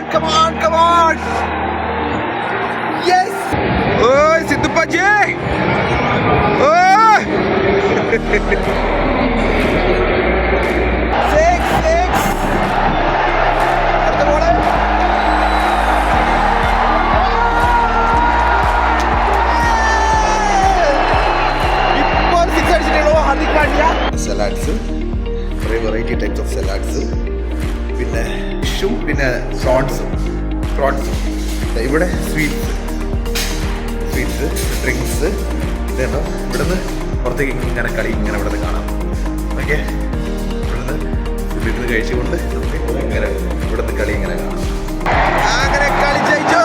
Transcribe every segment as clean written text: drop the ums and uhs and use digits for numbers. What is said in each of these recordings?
come on. Yes. Oi, Sidhu Paji. Oh. 6. അടുത്ത ball. ഇപ്പോൾ 6 അടിച്ചിട്ടുള്ളൂ Hardik Pandya. Salads, കുറേ വെറൈറ്റി ടൈപ്സ് ഓഫ് സലാഡ്സ്, പിന്നെ ഫിഷും പിന്നെ പ്രോൺസും. ഇവിടെ സ്വീറ്റ്സ്, ഡ്രിങ്ക്സ്. ഇതുണ്ടോ, ഇവിടുന്ന് പുറത്തേക്ക് ഇങ്ങനെ കളി ഇങ്ങനെ ഇവിടുന്ന് കാണാം. ഓക്കെ, ഇവിടുന്ന് ഫുഡ് ഇരുന്ന് കഴിച്ചുകൊണ്ട് നമുക്ക് ഇങ്ങനെ ഇവിടുന്ന് കളി ഇങ്ങനെ കാണാം. അങ്ങനെ കളി ജയിച്ചോ.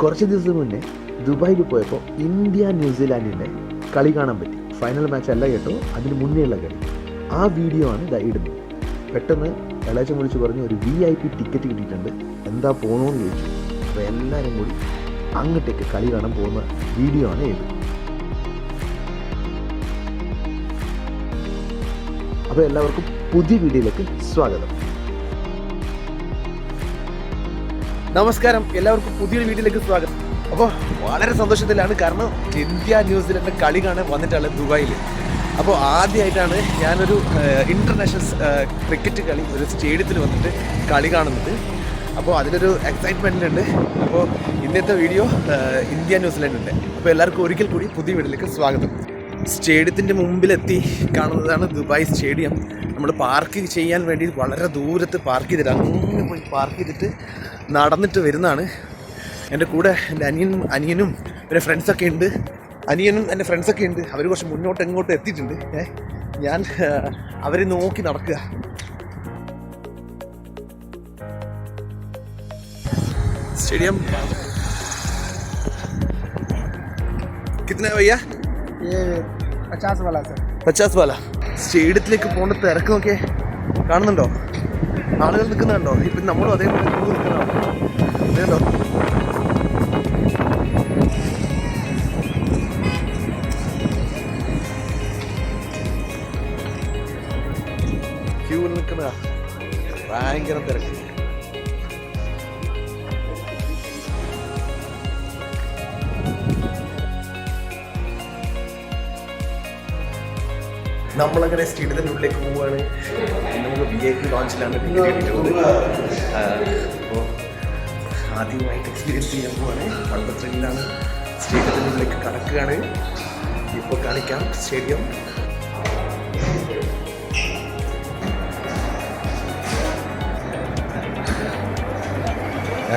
കുറച്ച് ദിവസം മുന്നേ ദുബായിൽ പോയപ്പോൾ ഇന്ത്യ ന്യൂസിലാൻഡിൻ്റെ കളി കാണാൻ പറ്റി. ഫൈനൽ മാച്ച് അല്ല കേട്ടോ, അതിന് മുന്നേയുള്ള കളി. ആ വീഡിയോ ആണ് ഇടുന്നത്. പെട്ടെന്ന് ഇളയച്ചൻ വിളിച്ച് പറഞ്ഞു ഒരു VIP ടിക്കറ്റ് കിട്ടിയിട്ടുണ്ട്, എന്താ പോകണമെന്ന് ചോദിച്ചു. അപ്പോൾ എല്ലാവരും കൂടി അങ്ങോട്ടേക്ക് കളി കാണാൻ പോകുന്ന വീഡിയോ ആണ് ഇത്. അപ്പോൾ എല്ലാവർക്കും പുതിയ വീഡിയോയിലേക്ക് സ്വാഗതം. നമസ്കാരം, എല്ലാവർക്കും പുതിയൊരു വീഡിയോയിലേക്ക് സ്വാഗതം. അപ്പോൾ വളരെ സന്തോഷത്തിലാണ്, കാരണം ഇന്ത്യ ന്യൂസിലൻഡ് കളി കാണാൻ വന്നിട്ടാണ് ദുബായിൽ. അപ്പോൾ ആദ്യമായിട്ടാണ് ഞാനൊരു ഇൻ്റർനാഷണൽ ക്രിക്കറ്റ് കളി ഒരു സ്റ്റേഡിയത്തിൽ വന്നിട്ട് കളി കാണുന്നത്. അപ്പോൾ അതിലൊരു എക്സൈറ്റ്മെൻറ്റുണ്ട്. അപ്പോൾ ഇന്നത്തെ വീഡിയോ ഇന്ത്യ ന്യൂസിലൻഡിൻ്റെ. അപ്പോൾ എല്ലാവർക്കും ഒരിക്കൽ കൂടി പുതിയ വീഡിയോയിലേക്ക് സ്വാഗതം. സ്റ്റേഡിയത്തിൻ്റെ മുമ്പിലെത്തി കാണുന്നതാണ് ദുബായ് സ്റ്റേഡിയം. നമ്മൾ പാർക്ക് ചെയ്യാൻ വേണ്ടി വളരെ ദൂരത്ത് പാർക്ക് ചെയ്തിട്ട് അങ്ങനെ പോയി പാർക്ക് ചെയ്തിട്ട് നടന്നിട്ട് വരുന്നതാണ്. എൻ്റെ കൂടെ എൻ്റെ അനിയനും എൻ്റെ ഫ്രണ്ട്സൊക്കെ ഉണ്ട്. അവർ കുറച്ച് മുന്നോട്ട് എത്തിയിട്ടുണ്ട്. ഞാൻ അവരെ നോക്കി നടക്കുക. സ്റ്റേഡിയം കിतना भैया? ये 50 वाला सर. 50 वाला. സ്റ്റേഡിയത്തിലേക്ക് പോകേണ്ട തിരക്ക് നോക്കിയേ, കാണുന്നുണ്ടോ? ആളുകൾ നിൽക്കുന്നുണ്ടോ? ഇപ്പം നമ്മളും അതേപോലെ നിൽക്കുന്നുണ്ടോ? ക്യൂവിൽ നിൽക്കുന്ന ഭയങ്കര തിരക്ക്. നമ്മളങ്ങനെ സ്റ്റേഡിയത്തിൻ്റെ ഉള്ളിലേക്ക് പോവുകയാണ്. നമുക്ക് VIP ലോഞ്ചിലാണ് ടിക്കറ്റ് കിട്ടിയിട്ടുള്ളത്. അപ്പോൾ ആദ്യമായിട്ട് എക്സ്പീരിയൻസ് ചെയ്യാൻ പോവാണ്. വളരെ ത്രില്ലാണ്. സ്റ്റേഡിയത്തിൻ്റെ ഉള്ളിലേക്ക് കടക്കുകയാണ്. ഇപ്പോൾ കാണിക്കാം സ്റ്റേഡിയം.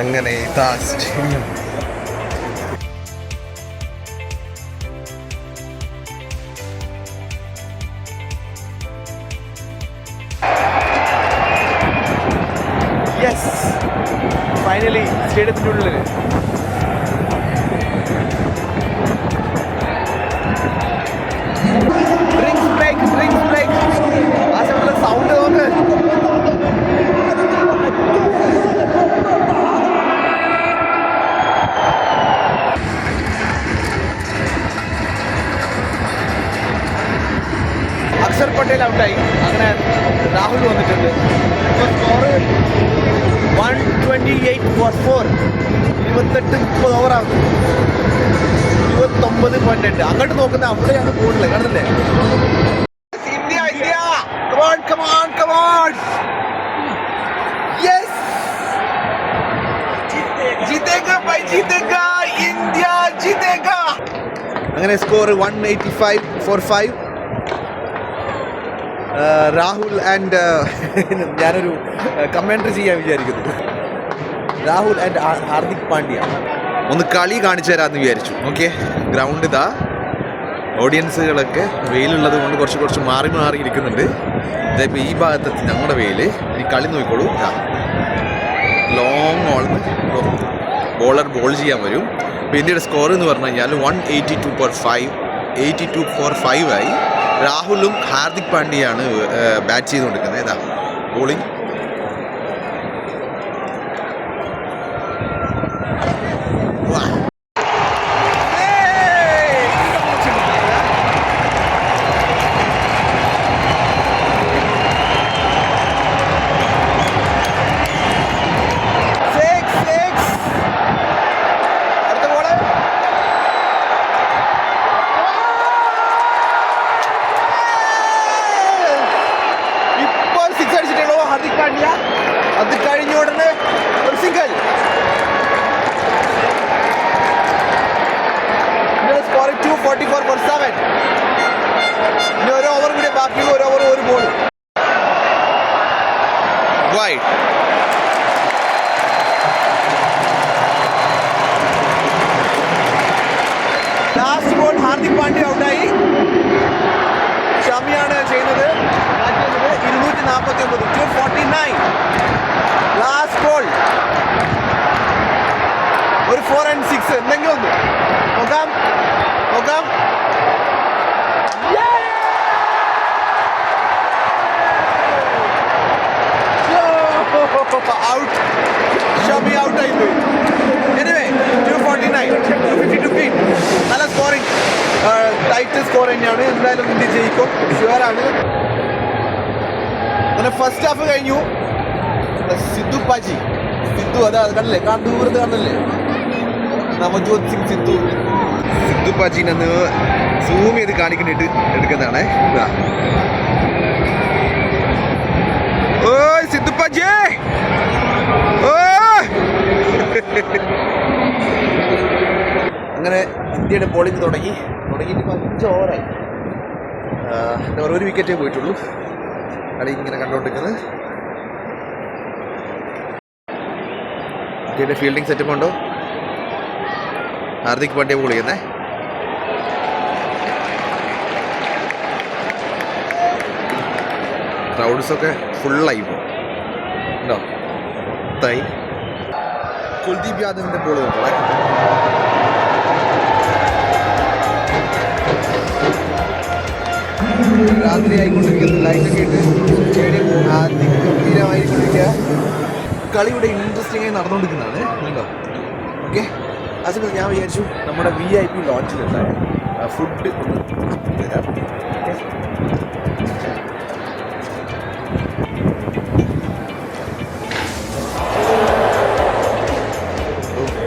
അങ്ങനെ ഇതാ സ്റ്റേഡിയം. യെസ്, ഫൈനലി സ്റ്റേഡിയത്തിൻ്റെ ഉള്ളിൽ. Drinks break. ആ സമയത്ത് സൗണ്ട് നോക്ക്. അക്ഷർ പട്ടേൽ ഔട്ടായി. അങ്ങനെ രാഹുൽ വന്നിട്ടുണ്ട്. ഇപ്പോൾ സ്കോർ 128 for 4. 28-30 ഓവറാണ്. 29.8. അങ്ങോട്ട് നോക്കുന്ന അവിടെയാണ് കൂടുതൽ കാണുന്നില്ലേ? India come on. Yes, जीतेगा ഇന്ത്യ जीतेगा. അങ്ങനെ സ്കോർ 185 for 5. രാഹുൽ ആൻഡ് ഞാനൊരു കമൻട്രി ചെയ്യാൻ വിചാരിക്കുന്നു. രാഹുൽ ആൻഡ് ഹാർദിക് പാണ്ഡ്യ ഒന്ന് കളി കാണിച്ചു തരാമെന്ന് വിചാരിച്ചു. ഓക്കെ, ഗ്രൗണ്ട് ഇതാ. ഓഡിയൻസുകളൊക്കെ വെയിലുള്ളത് കൊണ്ട് കുറച്ച് മാറി ഇരിക്കുന്നുണ്ട്. ഇതായിപ്പോൾ ഈ ഭാഗത്തെത്തി ഞങ്ങളുടെ വെയിൽ. ഈ കളി നോക്കിക്കോളൂ. ലോങ് ബോളർ ബോൾ ചെയ്യാൻ വരും. അപ്പോൾ ഇന്ത്യയുടെ സ്കോർ എന്ന് പറഞ്ഞു കഴിഞ്ഞാൽ 182 for 5 ആയി. രാഹുലും ഹാർദിക് പാണ്ഡ്യയാണ് ബാറ്റ് ചെയ്തുകൊണ്ടിരിക്കുന്നത്. ഇതാ ബോളിംഗ്. ഹാർദിക് പാണ്ഡ്യ അത് കഴിഞ്ഞ ഉടനെ ഒരു സിംഗിൾ. Score 244 for 7. ഇനി ഒരു ഓവർ കൂടി ബാക്കിയുള്ള ഒരു ഓവർ ഒരു ball. Wide. Last ball Hardik Pandya ഔട്ടായി. ഷമിയാണ് ചെയ്യുന്നത്. 249 249. ലാസ്റ്റ് ബോൾ ഒരു 4 and 6 എന്തെങ്കിലും ഒന്ന് നോക്കാം. ഔട്ട്. ഷമി ഔട്ടായി പോയി. Anyway 249 252 feet. നല്ല സ്കോറിംഗ്, ടൈറ്റ് സ്കോർ തന്നെയാണ്. എന്തായാലും ഇന്ത്യ ജയിക്കും, ഷുവറാണ്. അങ്ങനെ ഫസ്റ്റ് ഹാഫ് കഴിഞ്ഞു. സിദ്ധു അതാ കണ്ടല്ലേ, ദൂരത്ത് കാണല്ലേ, നവജോത് സിംഗ് സിദ്ധു പാജിനെ സൂം ചെയ്ത് കാണിക്കുന്നിട്ട് എടുക്കുന്നതാണേ. ഓ സിദ്ധു പാജി, ഓ അങ്ങനെ ഇന്ത്യയുടെ ബോളിംഗ് തുടങ്ങിയിട്ട് 5 ഓവറായി. ഒരു വിക്കറ്റേ പോയിട്ടുള്ളൂ. കളി ഇങ്ങനെ കണ്ടുകൊണ്ടിരിക്കുന്നത്. ഇന്ത്യയുടെ ഫീൽഡിംഗ് സെറ്റപ്പ് ഉണ്ടോ? ഹാർദിക് പാണ്ഡ്യ ബോൾ ചെയ്യുന്നേ. ക്രൗഡ്സൊക്കെ ഫുള്ളായി പോകും ഉണ്ടോ? കുൽദീപ് യാദവിൻ്റെ ബോൾ നോക്കണേ. രാത്രി ആയിക്കൊണ്ടിരിക്കുന്നു, ലൈറ്റൊക്കെ ഇട്ട് സ്റ്റേഡിയം അതിഗംഭീരമായിക്കൊണ്ടിരിക്കുക. കളി ഇവിടെ ഇൻട്രസ്റ്റിംഗ് ആയി നടന്നുകൊണ്ടിരിക്കുന്നതാണ് കേട്ടോ. ഓക്കെ, ആ സമയത്ത് ഞാൻ വിചാരിച്ചു നമ്മുടെ VIP ലോഞ്ചിലുണ്ടായ ഫുഡ് ഒന്ന് തരാം.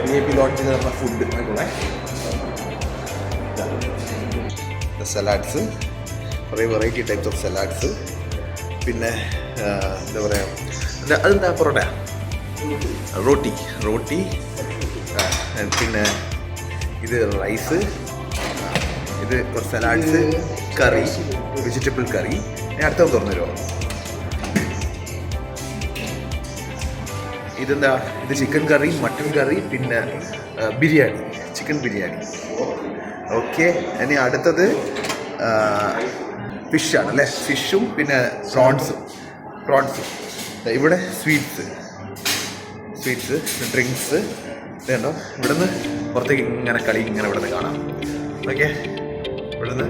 VIP ലോഞ്ചിൽ നമ്മുടെ ഫുഡ് ആയിക്കോളെ. സലാഡ്സ്, കുറേ വെറൈറ്റി ടൈപ്സ് ഓഫ് സലാഡ്സ്. പിന്നെ എന്താ പറയുക, അതെന്താ പൊറോട്ട, റോട്ടി, പിന്നെ ഇത് റൈസ്, ഇത് കുറച്ച് സലാഡ്സ്, കറി, വെജിറ്റബിൾ കറി. ഞാൻ അടുത്ത തുറന്നു തരുമോ? ഇതെന്താ, ഇത് ചിക്കൻ കറി, മട്ടൻ കറി, പിന്നെ ബിരിയാണി, ചിക്കൻ ബിരിയാണി. ഓക്കെ, ഇനി അടുത്തത് ഫിഷാണ് അല്ലേ, ഫിഷും പിന്നെ പ്രോൺസും. ഇവിടെ സ്വീറ്റ്സ്, ഡ്രിങ്ക്സ്. ഇതുണ്ടോ, ഇവിടുന്ന് പുറത്തേക്ക് ഇങ്ങനെ കളി ഇങ്ങനെ ഇവിടുന്ന് കാണാം. ഓക്കെ, ഇവിടുന്ന്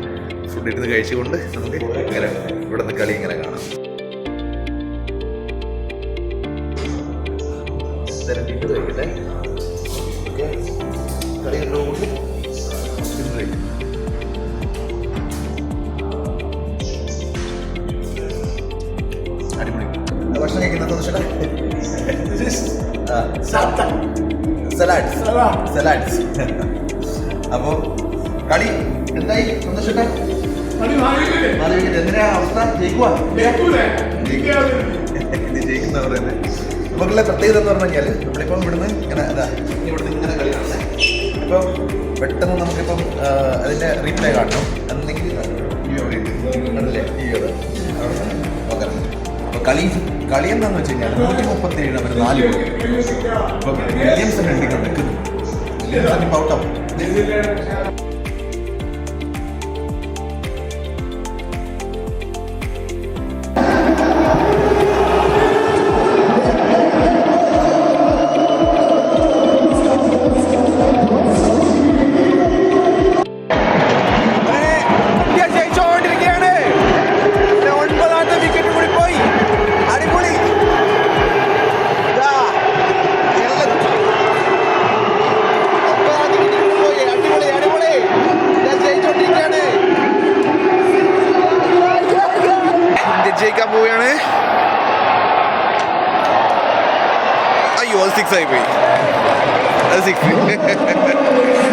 ഫുഡ് ഇരുന്ന് കഴിച്ചുകൊണ്ട് നമുക്ക് ഇങ്ങനെ ഇവിടുന്ന് കളി ഇങ്ങനെ കാണാം. തിരക്കിട്ട് കഴിക്കട്ടെ. ഓക്കെ, കളി കണ്ടുകൊണ്ട് കഴിക്കും. അടിപൊളി ഭക്ഷണം കഴിക്കുന്ന സലാഡ്സ്. അപ്പോൾ കളി എന്തായി സന്തോഷട്ടെ? എന്തിനാ അവസ്ഥ? ജയിക്കുന്ന പറയുന്നത്. നമുക്കുള്ള പ്രത്യേകത എന്ന് പറഞ്ഞു കഴിഞ്ഞാൽ നമ്മളിപ്പം ഇവിടുന്ന് ഇങ്ങനെ ഇങ്ങനെ കളി കാണുന്നത്. ഇപ്പം പെട്ടെന്ന് നമുക്കിപ്പം അതിൻ്റെ റീപ്ലേ കാണണം എന്നെങ്കിൽ കണ്ടല്ലേ അവിടെ നോക്കാം. അപ്പോൾ കളി എന്താണെന്ന് വെച്ച് കഴിഞ്ഞാൽ 137 അവർ 4 ഗോൾ. ഇപ്പം വില്യംസൺ ഉണ്ടെങ്കിൽ വില്യംസൺ ഇപ്പം ഔട്ടാവും. ഇന്ത്യ ജയിച്ചുകൊണ്ടിരിക്കുകയാണ്. അടിക്കാൻ പോവുകയാണ്. അയ്യോ അത് 6 ആയി പോയി. അത് 6.